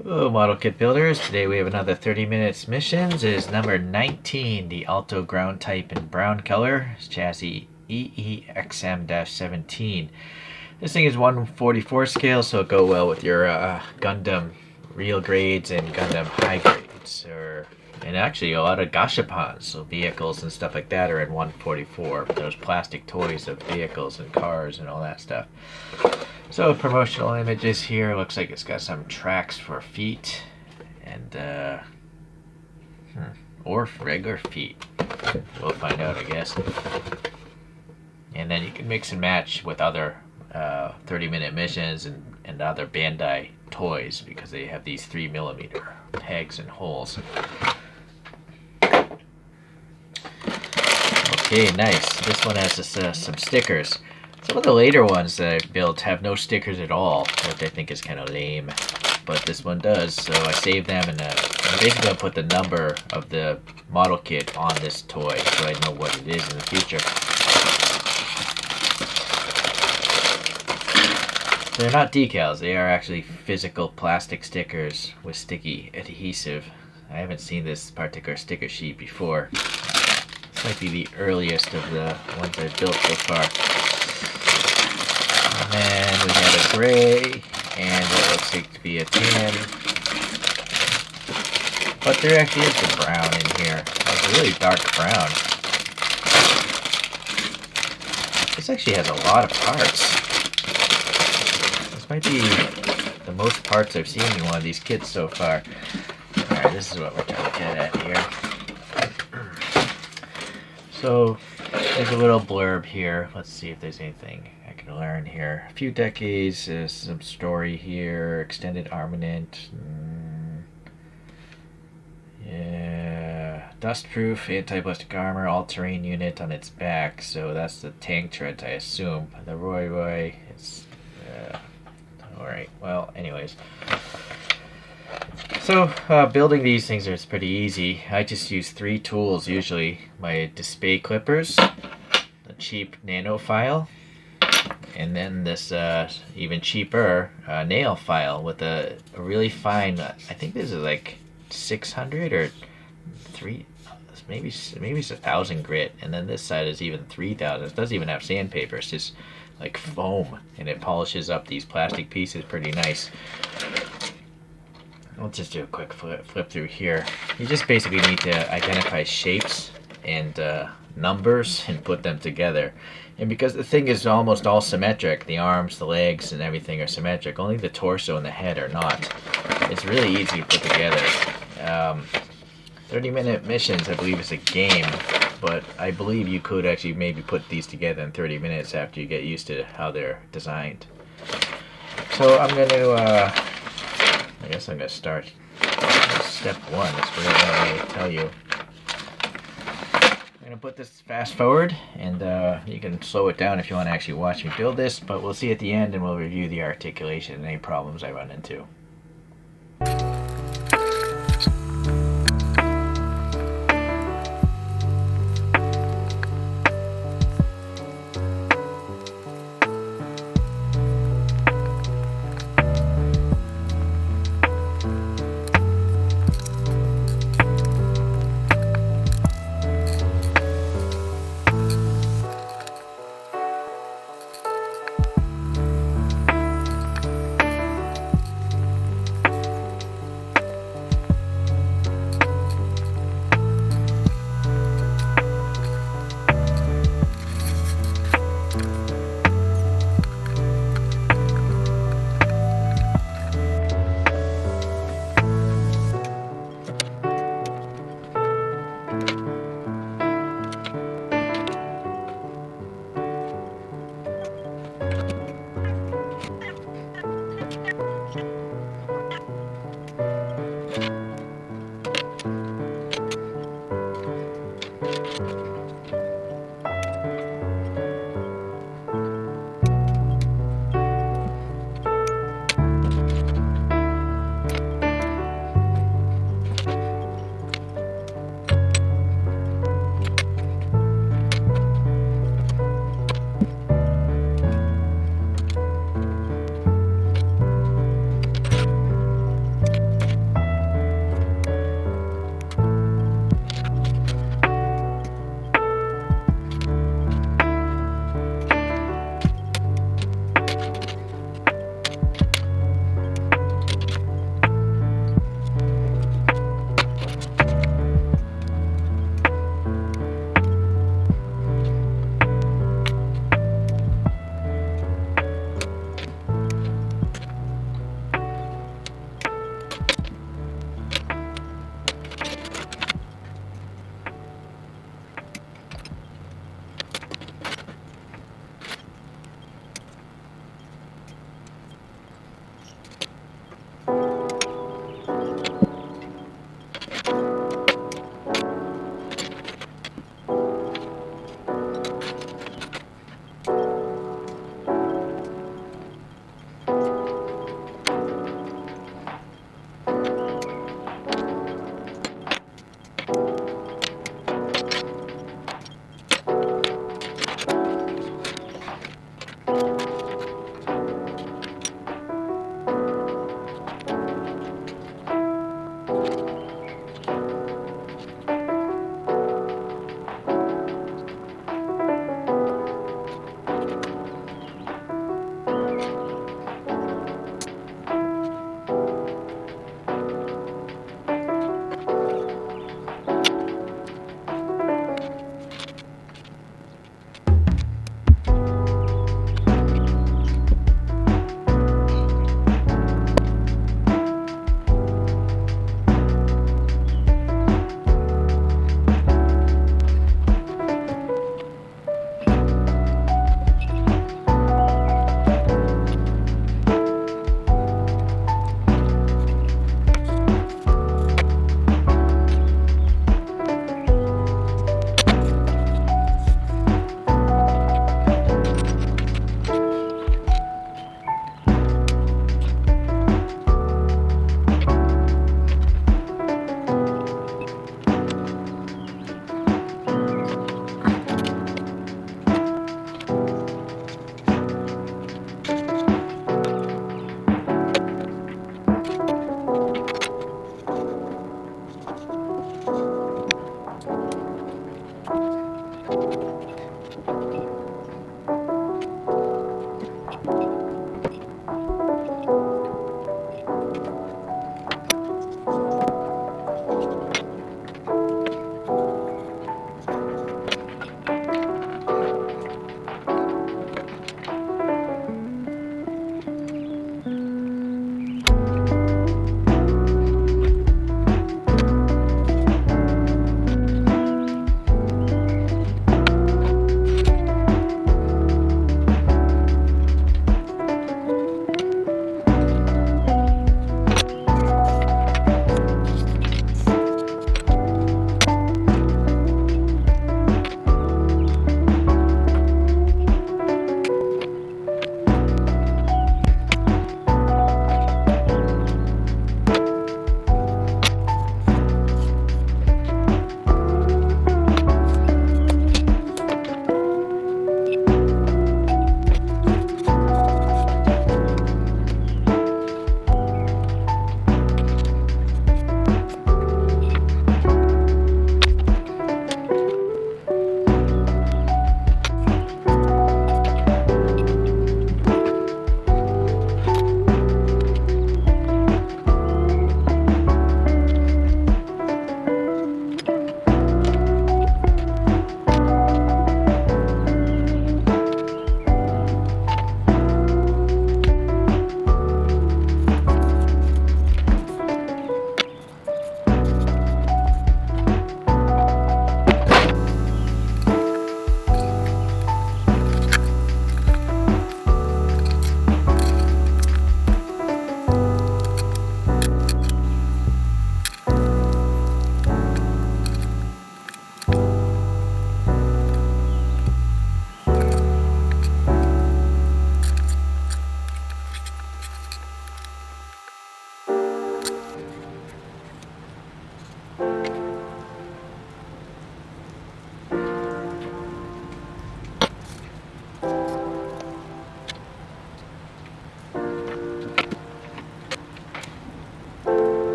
Hello, Model Kit Builders. Today we have another 30 minutes missions. It is number 19, the Alto Ground Type in brown color. It's chassis eEXM-17. This thing is 144 scale, so it'll go well with your Gundam real grades and Gundam high grades. And actually a lot of gashapons, so vehicles and stuff like that are in 144. Those plastic toys of vehicles and cars and all that stuff. So promotional images here. Looks like it's got some tracks for feet and or regular feet. We'll find out, I guess. And then you can mix and match with other 30-minute missions and other Bandai toys because they have these 3mm pegs and holes. Okay, nice. This one has some stickers. Some of the later ones that I've built have no stickers at all, which I think is kind of lame. But this one does, so I saved them, and I'm basically going to put the number of the model kit on this toy so I know what it is in the future. They're not decals, they are actually physical plastic stickers with sticky adhesive. I haven't seen this particular sticker sheet before. This might be the earliest of the ones I've built so far. And then we have a gray and what looks like to be a tan. But there actually is some brown in here. It's a really dark brown. This actually has a lot of parts. This might be the most parts I've seen in one of these kits so far. Alright, this is what we're trying to get at here. So, there's a little blurb here. Let's see if there's anything I can learn here. A few decades, some story here, extended armament. Yeah, dust-proof, anti-ballistic armor, all-terrain unit on its back. So that's the tank treads, I assume. The Roy, it's... Alright, well, anyways. So, building these things is pretty easy. I just use 3 tools usually. My display clippers, the cheap nano file, and then this even cheaper nail file with a really fine, I think this is like 600 or 3, maybe it's 1,000 grit, and then this side is even 3,000. It doesn't even have sandpaper, it's just like foam, and it polishes up these plastic pieces pretty nice. I'll just do a quick flip through here. You just basically need to identify shapes and numbers and put them together. And because the thing is almost all symmetric, the arms, the legs, and everything are symmetric, only the torso and the head are not. It's really easy to put together. 30-minute missions, I believe, is a game, but I believe you could actually maybe put these together in 30 minutes after you get used to how they're designed. So I'm going to... I guess I'm going to start step 1. That's what I tell you. I'm going to put this fast forward, and you can slow it down if you want to actually watch me build this, but we'll see at the end and we'll review the articulation and any problems I run into.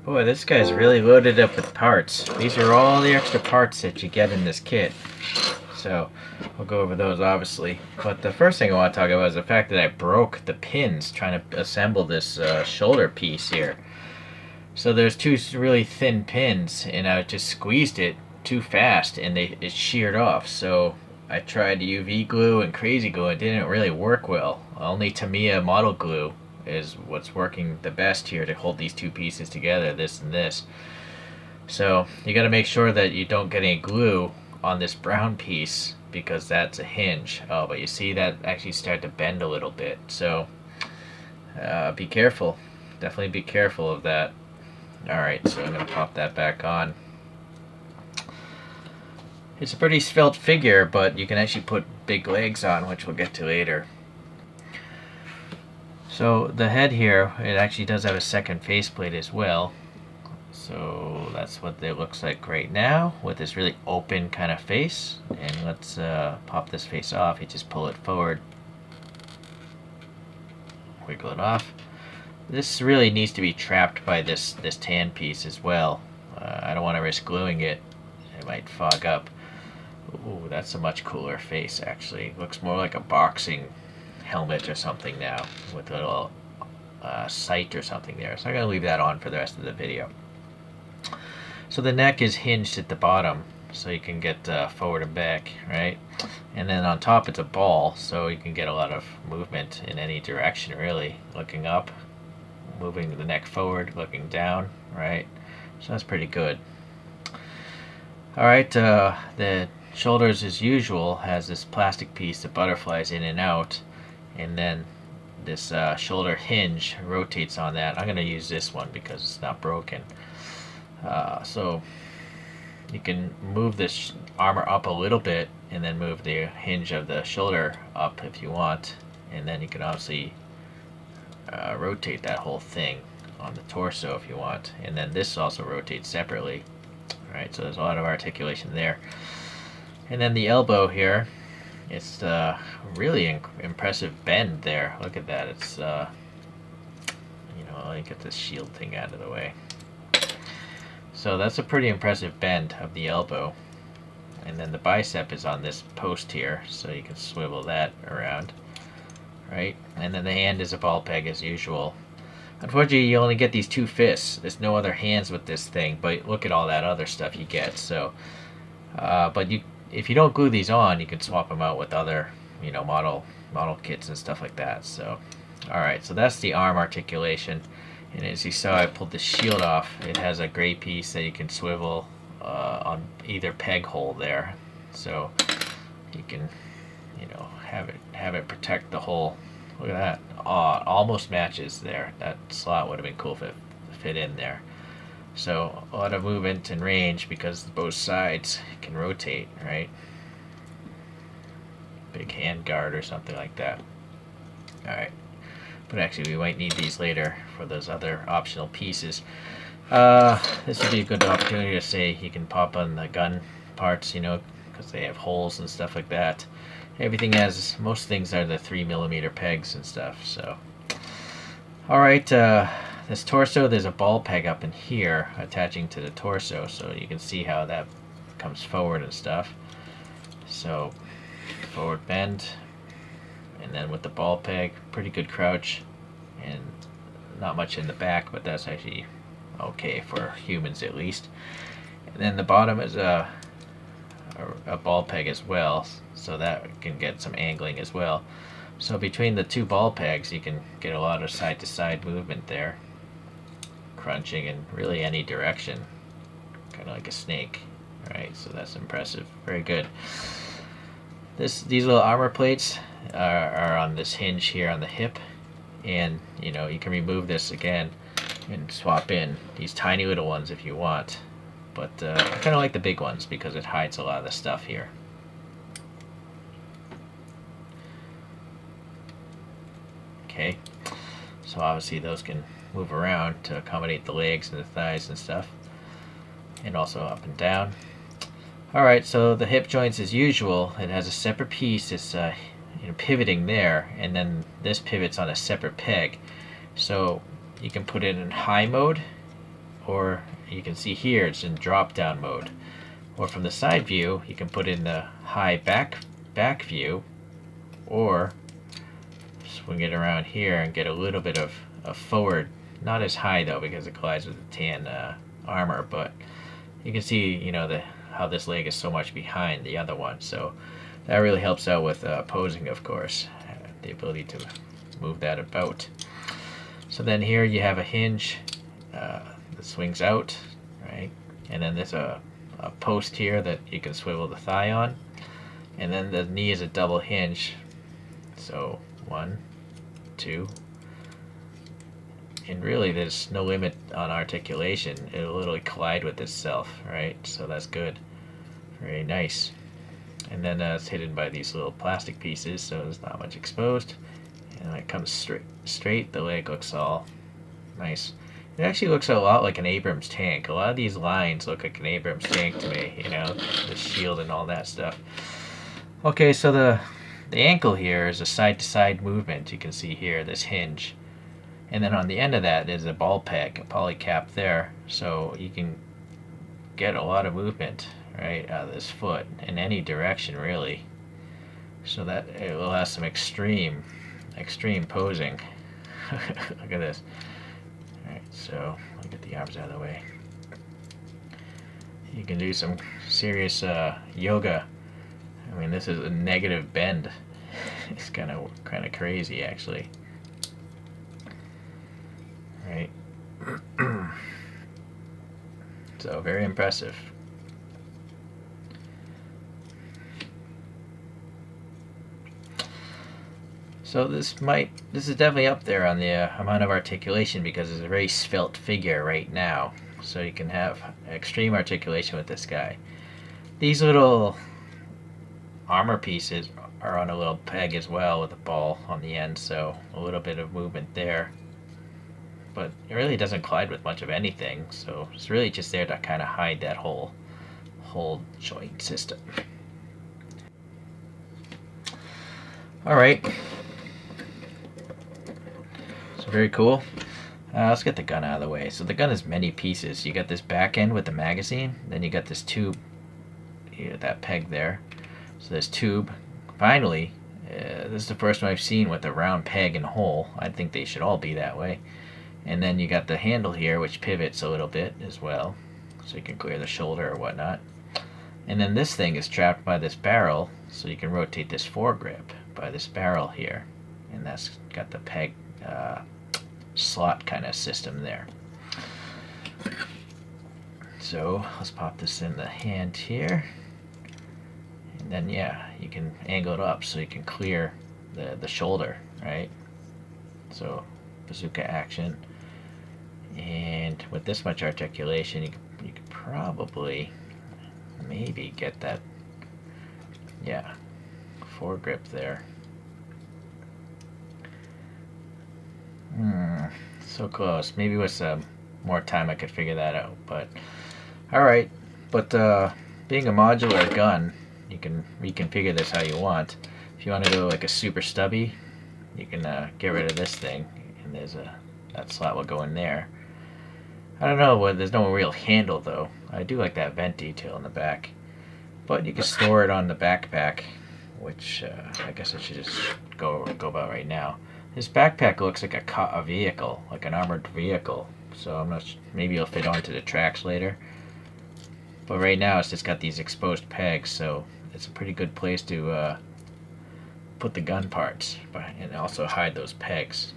Boy, this guy's really loaded up with parts. These are all the extra parts that you get in this kit. So, we'll go over those obviously. But the first thing I want to talk about is the fact that I broke the pins trying to assemble this shoulder piece here. So there's two really thin pins, and I just squeezed it too fast, and it sheared off. So I tried UV glue and crazy glue. It didn't really work well. Only Tamiya model glue is what's working the best here to hold these two pieces together, this and this. So you got to make sure that you don't get any glue on this brown piece, because that's a hinge. Oh, but you see that actually start to bend a little bit. So be careful. Definitely be careful of that. Alright, so I'm going to pop that back on. It's a pretty svelte figure, but you can actually put big legs on, which we'll get to later. So the head here, it actually does have a second faceplate as well. So that's what it looks like right now, with this really open kind of face. And let's pop this face off. You just pull it forward, wiggle it off. This really needs to be trapped by this tan piece as well. I don't want to risk gluing it. It might fog up. Ooh, that's a much cooler face actually. Looks more like a boxing helmet or something now, with a little sight or something there. So I'm going to leave that on for the rest of the video. So the neck is hinged at the bottom, so you can get forward and back, right? And then on top it's a ball, so you can get a lot of movement in any direction really. Looking up, moving the neck forward, looking down, right? So that's pretty good. Alright, the shoulders as usual has this plastic piece that butterflies in and out, and then this shoulder hinge rotates on that. I'm going to use this one because it's not broken. So you can move this armor up a little bit and then move the hinge of the shoulder up if you want, and then you can obviously rotate that whole thing on the torso if you want, and then this also rotates separately. Alright, so there's a lot of articulation there. And then the elbow here, it's really impressive bend there. Look at that. It's let me get this shield thing out of the way. So that's a pretty impressive bend of the elbow. And then the bicep is on this post here, so you can swivel that around, right? And then the hand is a ball peg as usual. Unfortunately, you only get these two fists. There's no other hands with this thing, but look at all that other stuff you get. So, but if you don't glue these on, you can swap them out with other, model kits and stuff like that. So, all right, so that's the arm articulation. And as you saw, I pulled the shield off. It has a gray piece that you can swivel on either peg hole there, so you can, have it protect the whole. Look at that. Oh, it almost matches there. That slot would have been cool if it fit in there. So a lot of movement and range because both sides can rotate, right? Big hand guard or something like that. All right. But actually, we might need these later for those other optional pieces. This would be a good opportunity to say you can pop on the gun parts, because they have holes and stuff like that. Everything has, most things are the 3mm pegs and stuff. So, all right, this torso, there's a ball peg up in here attaching to the torso, so you can see how that comes forward and stuff. So, forward bend. And then with the ball peg, pretty good crouch, and not much in the back, but that's actually okay for humans at least. And then the bottom is a a ball peg as well, so that can get some angling as well. So between the two ball pegs, you can get a lot of side-to-side movement there, crunching in really any direction, kind of like a snake, right? So that's impressive. Very good. These little armor plates are on this hinge here on the hip, and you know, you can remove this again and swap in these tiny little ones if you want, but I kind of like the big ones because it hides a lot of the stuff here. Okay, so obviously those can move around to accommodate the legs and the thighs and stuff, and also up and down. Alright, so the hip joints as usual, it has a separate piece that's pivoting there, and then this pivots on a separate peg. So you can put it in high mode, or you can see here it's in drop down mode. Or from the side view, you can put in the high back view, or swing it around here and get a little bit of a forward, not as high though because it collides with the tan armor, but you can see, you know, how this leg is so much behind the other one, so that really helps out with posing, of course, the ability to move that about. So then here you have a hinge that swings out, right, and then there's a post here that you can swivel the thigh on, and then the knee is a double hinge, so 1, 2, and really there's no limit on articulation. It'll literally collide with itself, right? So that's good. Very nice. And then it's hidden by these little plastic pieces, so there's not much exposed. And when it comes straight, the leg looks all nice. It actually looks a lot like an Abrams tank. A lot of these lines look like an Abrams tank to me, you know, the shield and all that stuff. Okay, so the ankle here is a side-to-side movement. You can see here, this hinge. And then on the end of that is a ball peg, a poly cap there. So you can get a lot of movement, right, out of this foot in any direction, really. So that it will have some extreme posing. Look at this. Alright, so I'll get the arms out of the way. You can do some serious yoga. I mean, this is a negative bend. It's kind of crazy, actually. Right. So very impressive. So this is definitely up there on the amount of articulation because it's a very svelte figure right now. So you can have extreme articulation with this guy. These little armor pieces are on a little peg as well with a ball on the end, so a little bit of movement there. But it really doesn't collide with much of anything, so it's really just there to kind of hide that whole joint system. Alright. So very cool. Let's get the gun out of the way. So the gun is many pieces. You got this back end with the magazine, then you got this tube, that peg there. So this tube. Finally, this is the first one I've seen with a round peg and hole. I think they should all be that way. And then you got the handle here, which pivots a little bit as well, so you can clear the shoulder or whatnot. And then this thing is trapped by this barrel, so you can rotate this foregrip by this barrel here. And that's got the peg slot kind of system there. So let's pop this in the hand here. And then, yeah, you can angle it up so you can clear the shoulder, right? So bazooka action. And with this much articulation, you could probably maybe get that, yeah, foregrip there. So close. Maybe with some more time I could figure that out. But alright. But being a modular gun, you can reconfigure this how you want. If you want to go like a super stubby, you can get rid of this thing, and that slot will go in there. I don't know, there's no real handle though. I do like that vent detail in the back. But you can store it on the backpack, which I guess I should just go about right now. This backpack looks like a vehicle, like an armored vehicle. So I'm not. Maybe it'll fit onto the tracks later. But right now it's just got these exposed pegs, so it's a pretty good place to put the gun parts and also hide those pegs.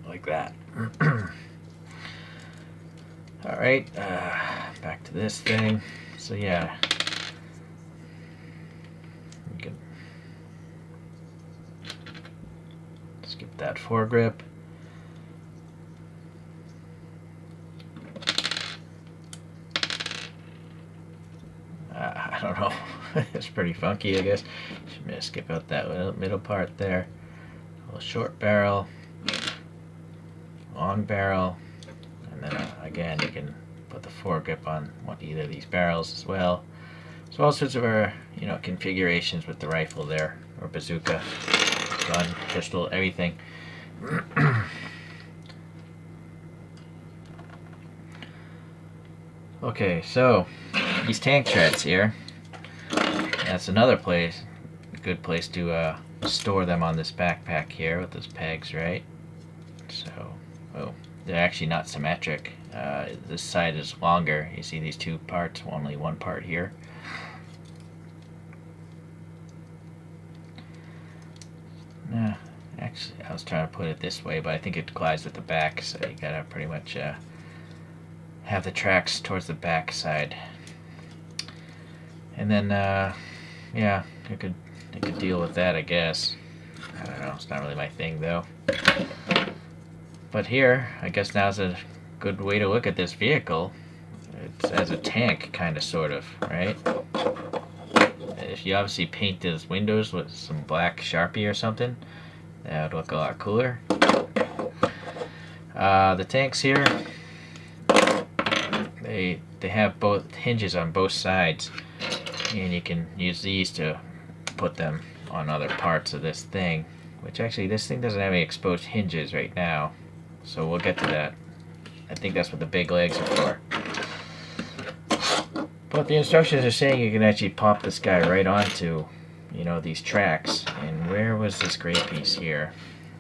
Like that. Alright, back to this thing. So yeah, you can skip that foregrip. I don't know. It's pretty funky, I guess. I'm gonna skip out that middle part there. A little short barrel, long barrel, and then again you can put the foregrip on either of these barrels as well. So all sorts of configurations with the rifle there, or bazooka, gun, pistol, everything. Okay, so these tank treads here. That's another place, a good place to store them on this backpack here with those pegs, right? So, oh, they're actually not symmetric. This side is longer. You see these two parts, only one part here. Actually, I was trying to put it this way, but I think it collides with the back, so you gotta pretty much have the tracks towards the back side. And then, yeah, you could deal with that, I guess. I don't know, it's not really my thing, though. But here, I guess now's a good way to look at this vehicle. It's as a tank, kind of, sort of, right? If you obviously paint those windows with some black Sharpie or something, that would look a lot cooler. The tanks here, they have both hinges on both sides, and you can use these to put them on other parts of this thing, which actually this thing doesn't have any exposed hinges right now, so we'll get to that. I think that's what the big legs are for. But the instructions are saying you can actually pop this guy right onto, these tracks. And where was this gray piece here?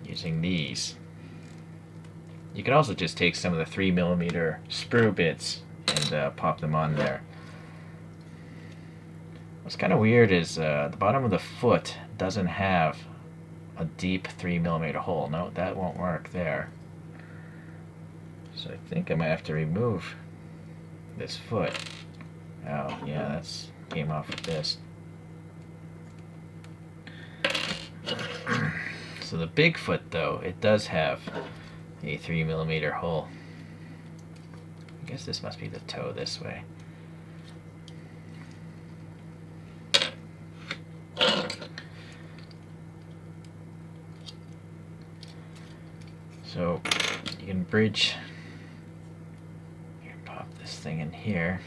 Using these. You can also just take some of the 3mm sprue bits and pop them on there. What's kind of weird is the bottom of the foot doesn't have a deep 3mm hole. No, that won't work there. So I think I might have to remove this foot. Oh, yeah, that's came off with this. So the big foot, though, it does have a 3mm hole. I guess this must be the toe this way. So you can bridge. You can pop this thing in here.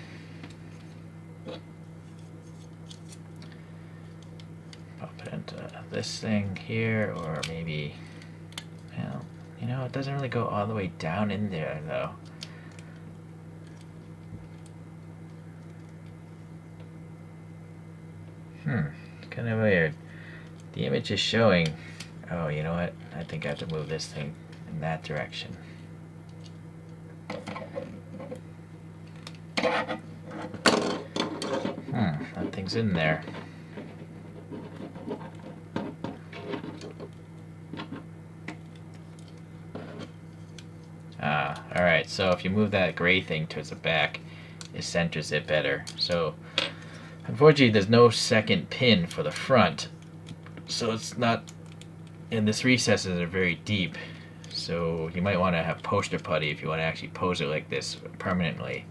Pop it into this thing here, or maybe, well, it doesn't really go all the way down in there, though. Kind of weird. The image is showing. Oh, you know what? I think I have to move this thing in that direction. That thing's in there. Alright, so if you move that gray thing towards the back, it centers it better. So, unfortunately, there's no second pin for the front, so it's not, and this recesses are very deep, so you might want to have poster putty if you want to actually pose it like this permanently.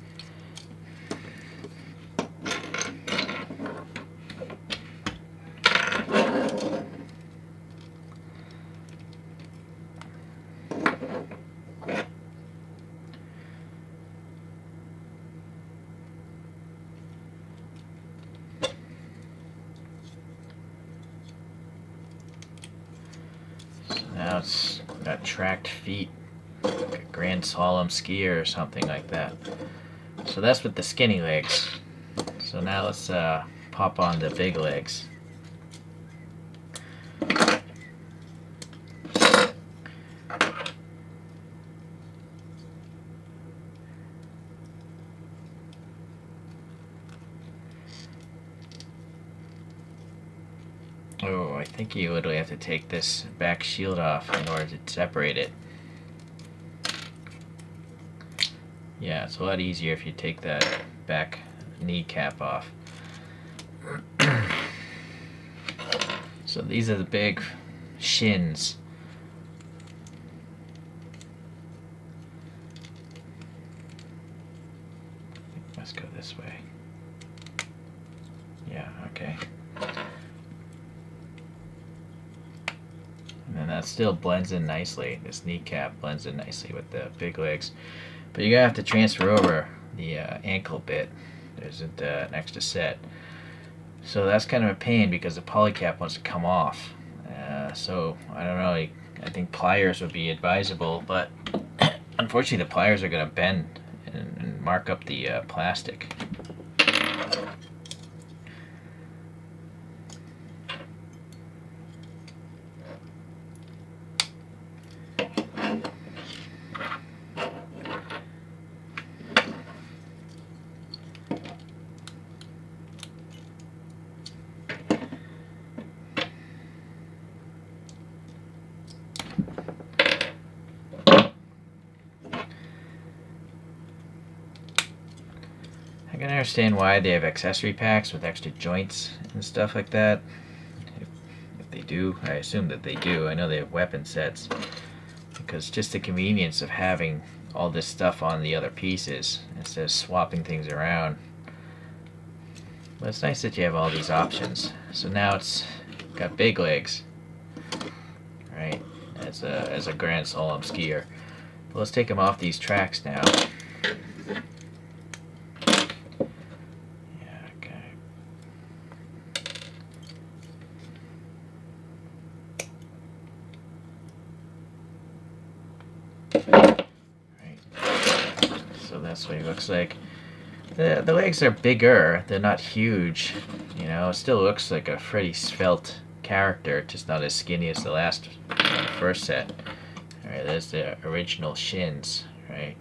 Now it's got tracked feet, like a Grand Slalom skier or something like that. So that's with the skinny legs. So now let's pop on the big legs. I think you literally have to take this back shield off in order to separate it. Yeah, it's a lot easier if you take that back kneecap off. So these are the big shins. Let's go this way. Yeah, okay. And then that still blends in nicely. This kneecap blends in nicely with the big legs. But you're going to have to transfer over the ankle bit. There isn't an extra set. So that's kind of a pain because the polycap wants to come off. So I don't know, I think pliers would be advisable, but unfortunately the pliers are going to bend and mark up the plastic. I can understand why they have accessory packs with extra joints and stuff like that. If they do, I assume that they do. I know they have weapon sets. Because just the convenience of having all this stuff on the other pieces instead of swapping things around. But it's nice that you have all these options. So now it's got big legs, right? As a Grand Slalom skier. But let's take them off these tracks now. So that's what he looks like. The legs are bigger. They're not huge. You know, it still looks like a Freddy Svelte character, just not as skinny as the first set. All right, there's the original shins, right?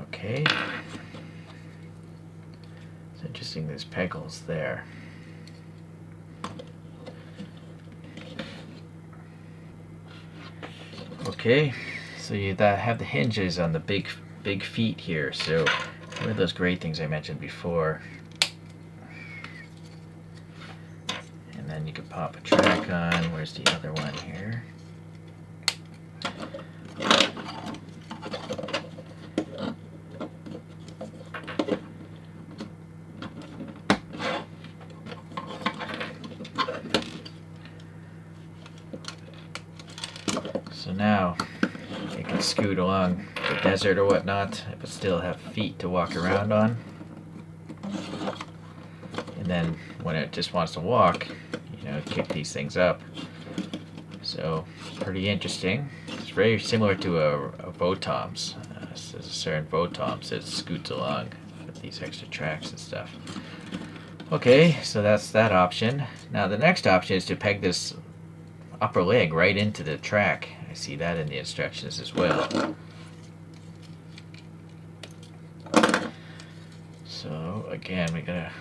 Okay. It's interesting. There's pegals there. Okay. So you have the hinges on the big feet here. So what are those great things I mentioned before? And then you could pop a track on. Where's the other one here? So now you can scoot along the desert or whatnot, but still have feet to walk around on. And then when it just wants to walk, you know, kick these things up. So pretty interesting. It's very similar to a Votoms. There's a certain Votoms that scoots along with these extra tracks and stuff. Okay, so that's that option. Now the next option is to peg this upper leg right into the track. I see that in the instructions as well. So again, we gotta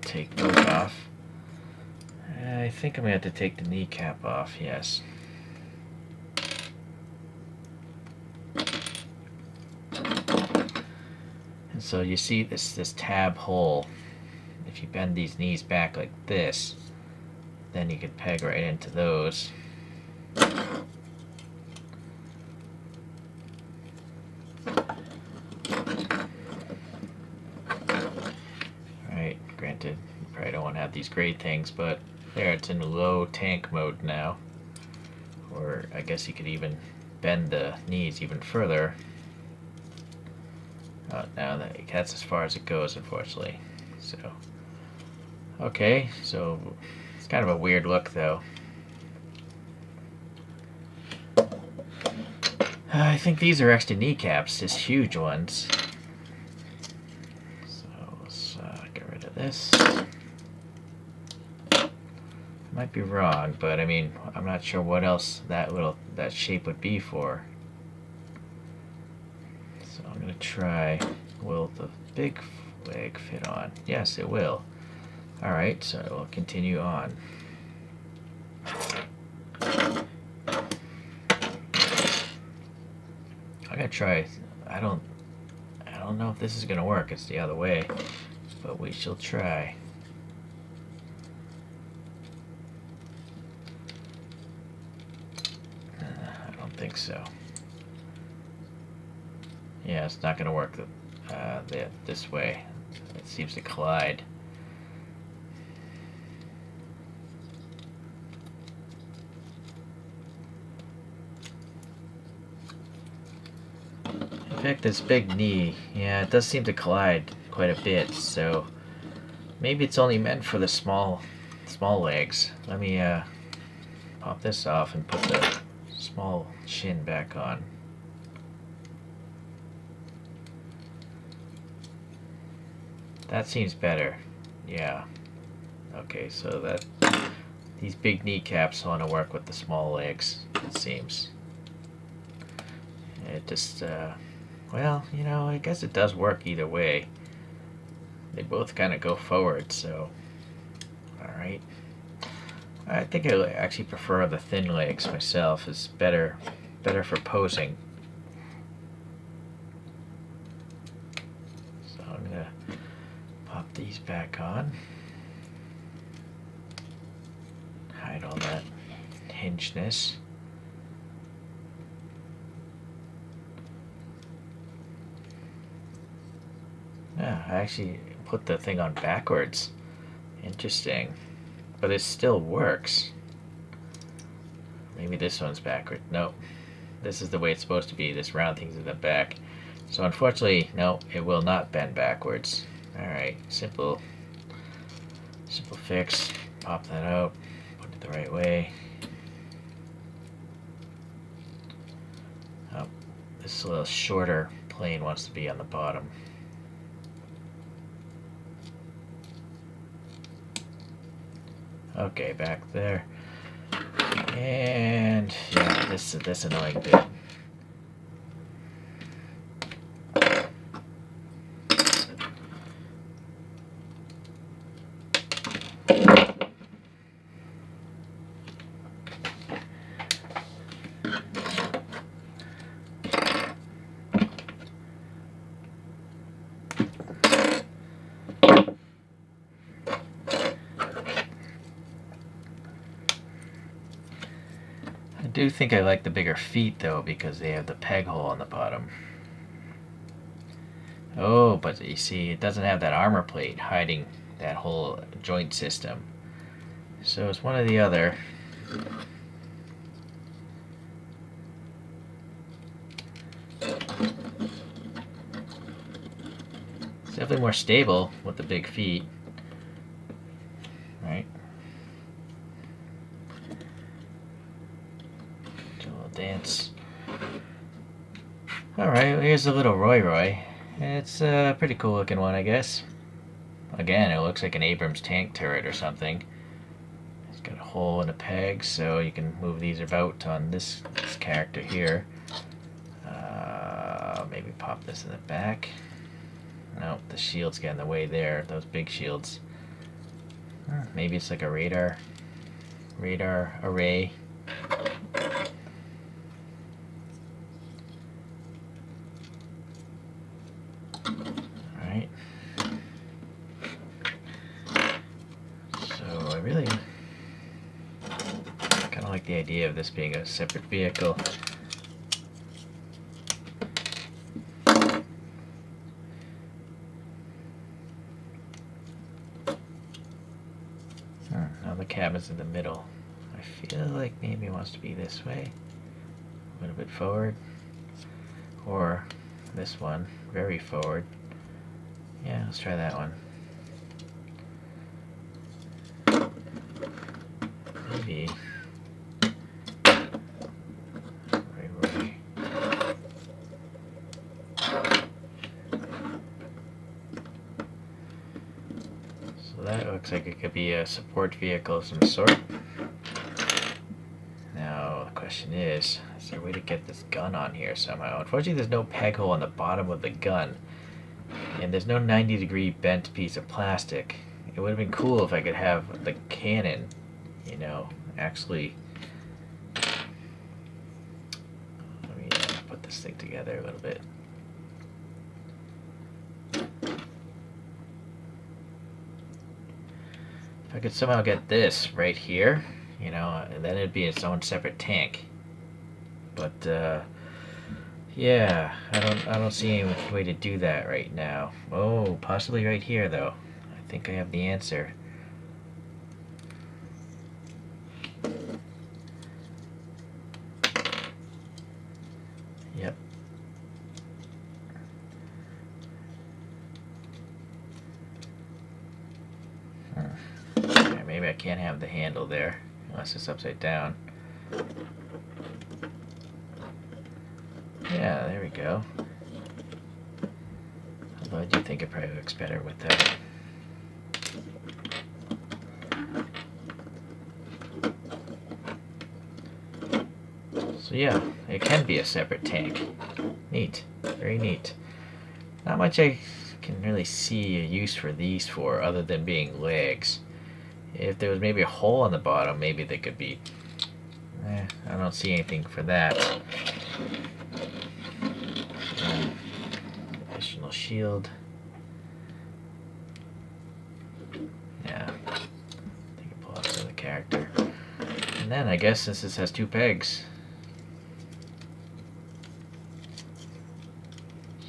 take those off. I think I'm gonna have to take the kneecap off, yes. And so you see this tab hole. If you bend these knees back like this, then you could peg right into those. Alright, granted, you probably don't want to have these great things, but there, it's in low tank mode now. Or I guess you could even bend the knees even further. Now that's as far as it goes, unfortunately. So, okay, so it's kind of a weird look, though. I think these are extra kneecaps, just huge ones. So let's get rid of this. Might be wrong, but I mean, I'm not sure what else that shape would be for. So I'm gonna try. Will the big leg fit on? Yes, it will. Alright, so we'll continue on. I'm gonna try. I don't know if this is gonna work. It's the other way, but we shall try. I don't think so. Yeah, it's not gonna work this way. It seems to collide. In fact, this big knee, yeah, it does seem to collide quite a bit, so maybe it's only meant for the small legs. Let me pop this off and put the small shin back on. That seems better. Yeah. Okay, so these big kneecaps want to work with the small legs, it seems. It just, well, you know, I guess it does work either way. They both kind of go forward, so, alright. I think I actually prefer the thin legs myself. It's better for posing. So I'm going to pop these back on. Hide all that hingedness. Yeah, I actually put the thing on backwards. Interesting. But it still works. Maybe this one's backward. Nope. This is the way it's supposed to be. This round thing's in the back. So unfortunately, no, it will not bend backwards. Alright, simple fix. Pop that out. Put it the right way. Oh, this little shorter plane wants to be on the bottom. Okay, back there. And yeah, this annoying bit. I do think I like the bigger feet though, because they have the peg hole on the bottom. Oh, but you see, it doesn't have that armor plate hiding that whole joint system. So it's one or the other. It's definitely more stable with the big feet. Right? Do a little dance. Alright, here's a little Roy. It's a pretty cool looking one, I guess. Again, it looks like an Abrams tank turret or something. It's got a hole in the peg, so you can move these about on this character here. Maybe pop this in the back. Nope, the shields get in the way there, those big shields. Maybe it's like a radar array. Alright. So I really kind of like the idea of this being a separate vehicle. Now the cabin's in the middle. I feel like maybe it wants to be this way. A little bit forward. Or this one, very forward. Yeah, let's try that one. Maybe. Right. So that looks like it could be a support vehicle of some sort. Now the question is there a way to get this gun on here somehow? Unfortunately, there's no peg hole on the bottom of the gun. And there's no 90-degree bent piece of plastic it would have been cool if I could have the cannon, you know, actually. Let me put this thing together a little bit. If I could somehow get this right here, you know, and then it'd be its own separate tank. But yeah, I don't see any way to do that right now. Oh, possibly right here though. I think I have the answer. Yep. Okay, maybe I can't have the handle there unless it's upside down. Yeah, there we go. Although I do think it probably looks better with that. So yeah, it can be a separate tank. Neat. Very neat. Not much I can really see a use for these for other than being legs. If there was maybe a hole on the bottom, maybe they could be... I don't see anything for that. Additional shield. Yeah. I think it pull up to the character. And then I guess since this has two pegs,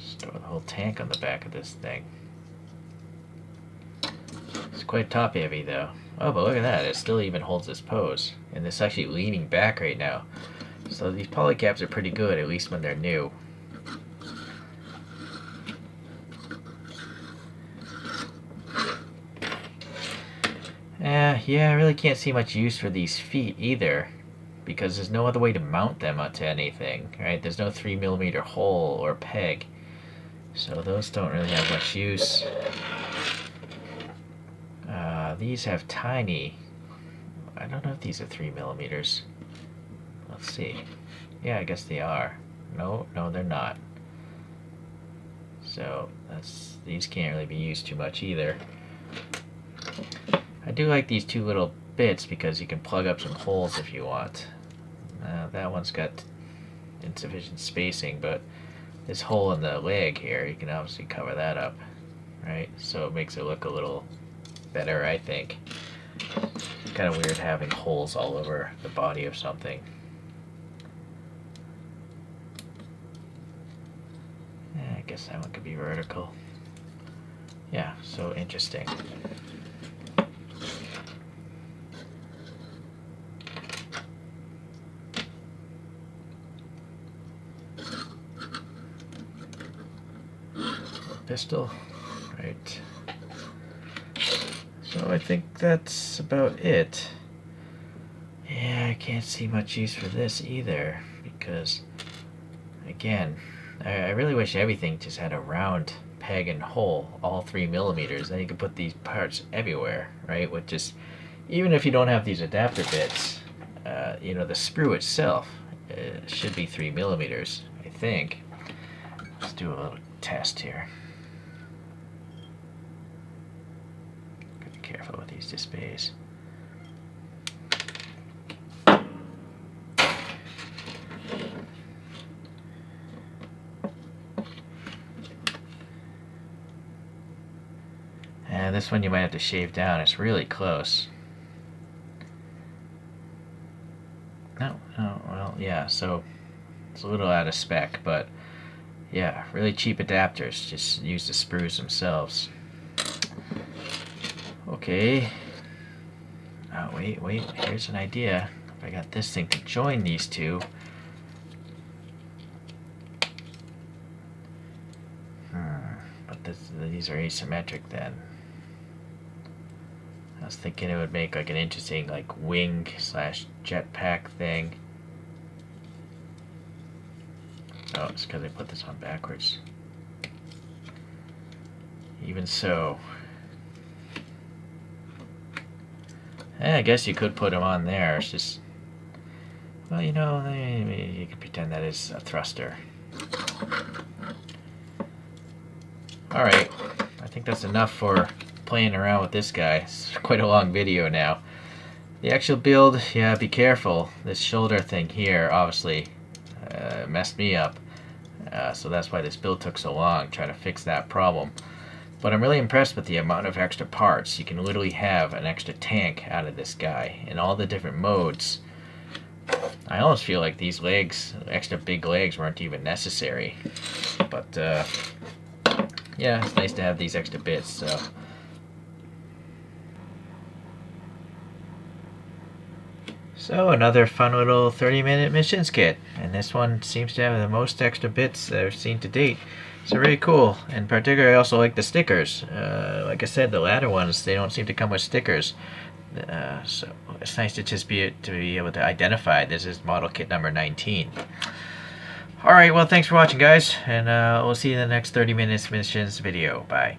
store the whole tank on the back of this thing. It's quite top heavy though. Oh, but look at that, it still even holds its pose. And it's actually leaning back right now. So these polycaps are pretty good, at least when they're new. Yeah, I really can't see much use for these feet either, because there's no other way to mount them onto anything, right? There's no 3mm hole or peg, so those don't really have much use. These have tiny, I don't know if these are 3mm. Let's see. Yeah, I guess they are. No, they're not. So these can't really be used too much either. I do like these two little bits because you can plug up some holes if you want. That one's got insufficient spacing, but this hole in the leg here, you can obviously cover that up, right? So it makes it look a little better, I think. It's kind of weird having holes all over the body of something. I guess that one could be vertical. Yeah, so interesting. Pistol, right. So I think that's about it. Yeah, I can't see much use for this either because, again, I really wish everything just had a round peg and hole, all 3mm. Then you could put these parts everywhere, right? With just, even if you don't have these adapter bits, you know, the sprue itself should be 3mm, I think. Let's do a little test here. Gotta be careful with these displays. And this one you might have to shave down. It's really close. No, well, yeah, so it's a little out of spec, but yeah, really cheap adapters. Just use the sprues themselves. Okay. Oh, wait, here's an idea. If I got this thing to join these two. But these are asymmetric then. I was thinking it would make like an interesting like wing slash jetpack thing. Oh, it's because I put this on backwards. Even so. I guess you could put them on there. It's just, well, you know, you could pretend that is a thruster. Alright, I think that's enough for playing around with this guy. It's quite a long video now. The actual build, yeah, be careful. This shoulder thing here obviously messed me up. So that's why this build took so long, trying to fix that problem. But I'm really impressed with the amount of extra parts. You can literally have an extra tank out of this guy in all the different modes. I almost feel like these legs, extra big legs, weren't even necessary. But yeah, it's nice to have these extra bits. So another fun little 30-minute missions kit, and this one seems to have the most extra bits that I've seen to date. So really cool. In particular, I also like the stickers. Like I said, the latter ones, they don't seem to come with stickers. So it's nice to just be able to identify this is model kit number 19. Alright, well thanks for watching guys, and we'll see you in the next 30 minutes missions video. Bye.